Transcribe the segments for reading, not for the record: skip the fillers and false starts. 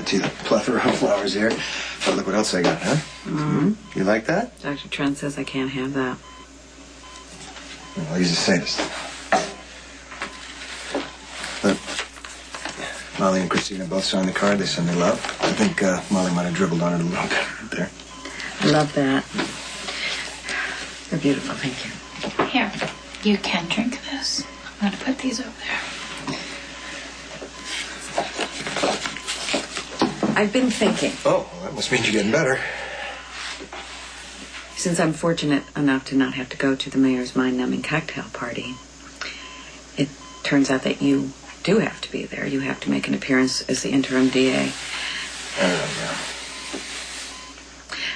add to the plethora of flowers here. Oh, look what else I got, huh? Mm-hmm. You like that? Dr. Trent says I can't have that. Well, he's a sadist. Look, Molly and Christina both signed the card. They send their love. I think Molly might have dribbled on it a little bit right there. I love that. They're beautiful, thank you. Here, you can drink this. I'm going to put these over there. I've been thinking. Oh, well, that must mean you're getting better. Since I'm fortunate enough to not have to go to the mayor's mind-numbing cocktail party, it turns out that you do have to be there. You have to make an appearance as the interim DA. Yeah.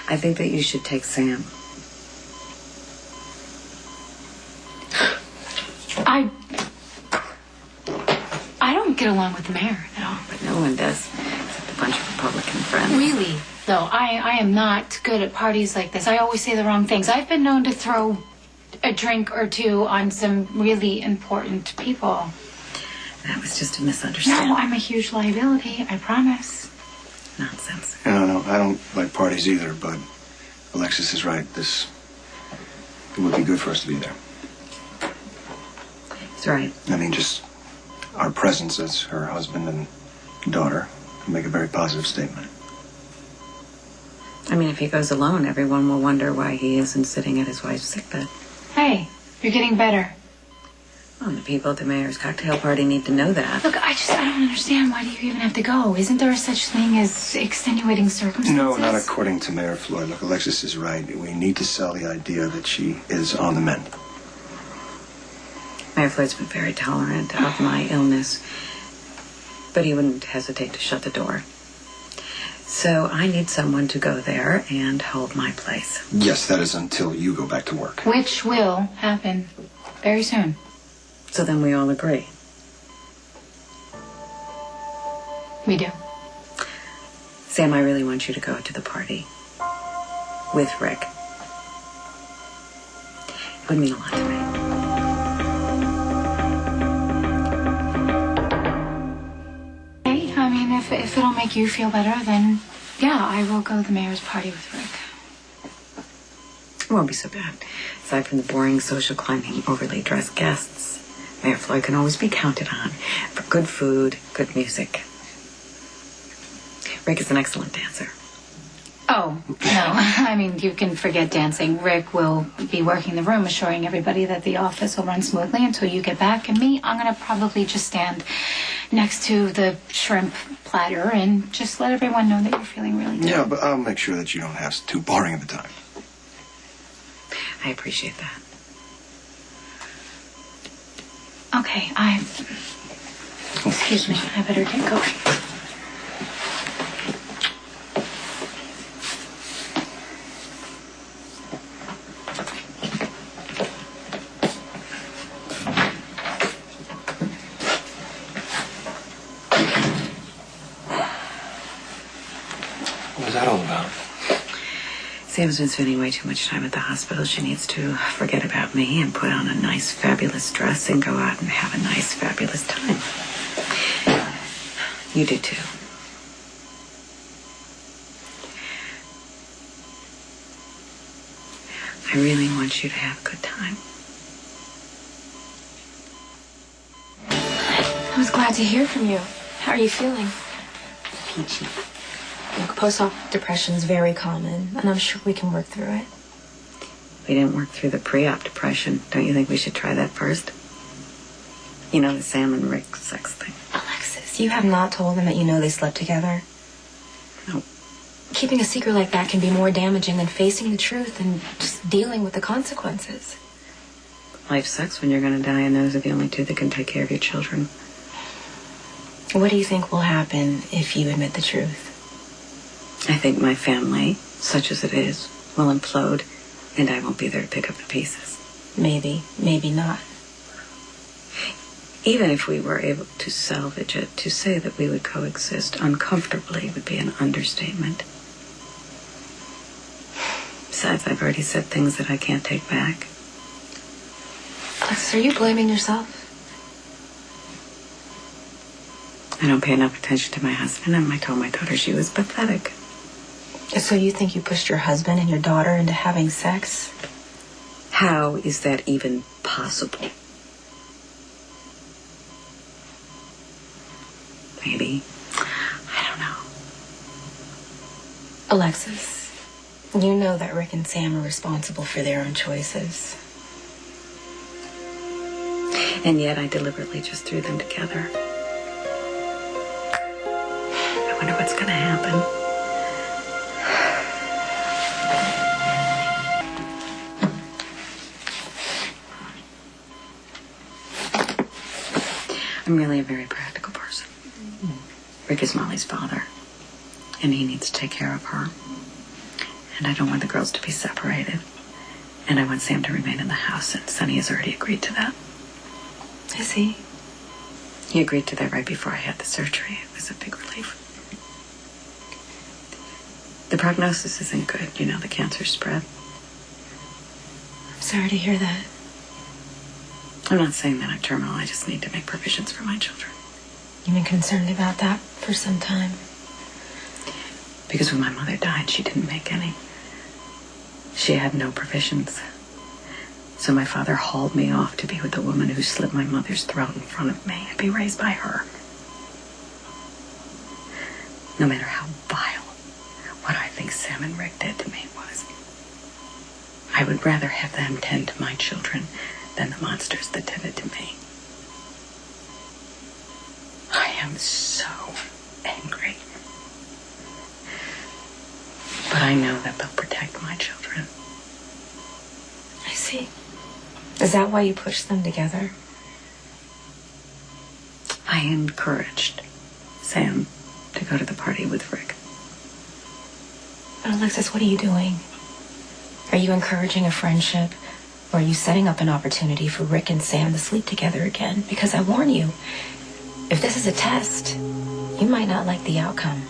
I think that you should take Sam. I don't get along with the mayor at all. But no one does, except a bunch of Republican friends. Really, though, I am not good at parties like this. I always say the wrong things. I've been known to throw a drink or two on some really important people. That was just a misunderstanding. No, I'm a huge liability, I promise. Nonsense. No, I don't like parties either, but Alexis is right. It would be good for us to be there. That's right. I mean, just our presence as her husband and daughter can make a very positive statement. I mean, if he goes alone, everyone will wonder why he isn't sitting at his wife's sickbed. Hey, you're getting better. Well, the people at the mayor's cocktail party need to know that. Look, I don't understand. Why do you even have to go? Isn't there such thing as extenuating circumstances? No, not according to Mayor Floyd. Look, Alexis is right. We need to sell the idea that she is on the mend. Mayor Floyd's been very tolerant of my illness, but he wouldn't hesitate to shut the door. So I need someone to go there and hold my place. Yes, that is until you go back to work. Which will happen very soon. So then we all agree. We do. Sam, I really want you to go to the party with Rick. It would mean a lot to me. Hey, I mean, if it'll make you feel better, then yeah, I will go to the mayor's party with Rick. It won't be so bad. Aside from the boring social climbing, overly dressed guests, Mayor Floyd can always be counted on for good food, good music. Rick is an excellent dancer. Oh, no. I mean, you can forget dancing. Rick will be working the room, assuring everybody that the office will run smoothly until you get back. And me, I'm going to probably just stand next to the shrimp platter and just let everyone know that you're feeling really good. Yeah, but I'll make sure that you don't have too boring of a time. I appreciate that. Okay, excuse me, I better get going. What was that all about? Sam's been spending way too much time at the hospital. She needs to forget about me and put on a nice, fabulous dress and go out and have a nice, fabulous time. You do too. I really want you to have a good time. I was glad to hear from you. How are you feeling? Peachy. Look, post-op depression is very common, and I'm sure we can work through it. We didn't work through the pre-op depression. Don't you think we should try that first? You know, the Sam and Rick sex thing. Alexis, you have not told them that you know they slept together. No. Keeping a secret like that can be more damaging than facing the truth and just dealing with the consequences. Life sucks when you're going to die, and those are the only two that can take care of your children. What do you think will happen if you admit the truth? I think my family, such as it is, will implode, and I won't be there to pick up the pieces. Maybe, maybe not. Even if we were able to salvage it, to say that we would coexist uncomfortably would be an understatement. Besides, I've already said things that I can't take back. Alexis, are you blaming yourself? I don't pay enough attention to my husband, and I told my daughter she was pathetic. So you think you pushed your husband and your daughter into having sex? How is that even possible? Maybe. I don't know. Alexis, you know that Rick and Sam are responsible for their own choices. And yet I deliberately just threw them together. I wonder what's going to happen. I'm really a very practical person. Rick is Molly's father, and he needs to take care of her. And I don't want the girls to be separated. And I want Sam to remain in the house, and Sonny has already agreed to that. Is he? He agreed to that right before I had the surgery. It was a big relief. The prognosis isn't good. You know, the cancer spread. I'm sorry to hear that. I'm not saying that I'm terminal. I just need to make provisions for my children. You've been concerned about that for some time. Because when my mother died, she didn't make any. She had no provisions. So my father hauled me off to be with the woman who slit my mother's throat in front of me and be raised by her. No matter how vile what I think Sam and Rick did to me was, I would rather have them tend to my children than the monsters that tended to me. I am so angry. But I know that they'll protect my children. I see. Is that why you pushed them together? I encouraged Sam to go to the party with Rick. But Alexis, what are you doing? Are you encouraging a friendship? Or are you setting up an opportunity for Rick and Sam to sleep together again? Because I warn you, if this is a test, you might not like the outcome.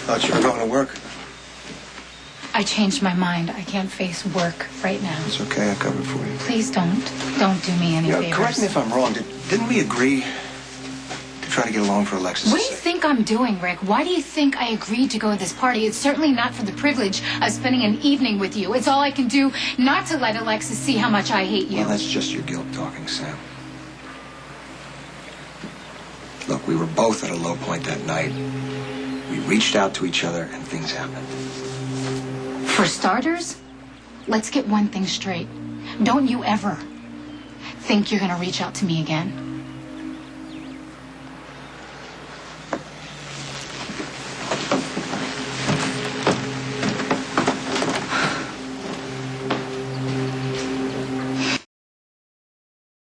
Thought you were going to work. I changed my mind. I can't face work right now. It's okay, I covered for you. Please don't do me any favors. Correct me if I'm wrong. Didn't we agree to try to get along for Alexis' What do you sake? think I'm doing, Rick? Why do you think I agreed to go to this party? It's certainly not for the privilege of spending an evening with you. It's all I can do not to let Alexis see how much I hate you. Well, that's just your guilt talking, Sam. Look, we were both at a low point that night. We reached out to each other and things happened. For starters, let's get one thing straight. Don't you ever think you're going to reach out to me again.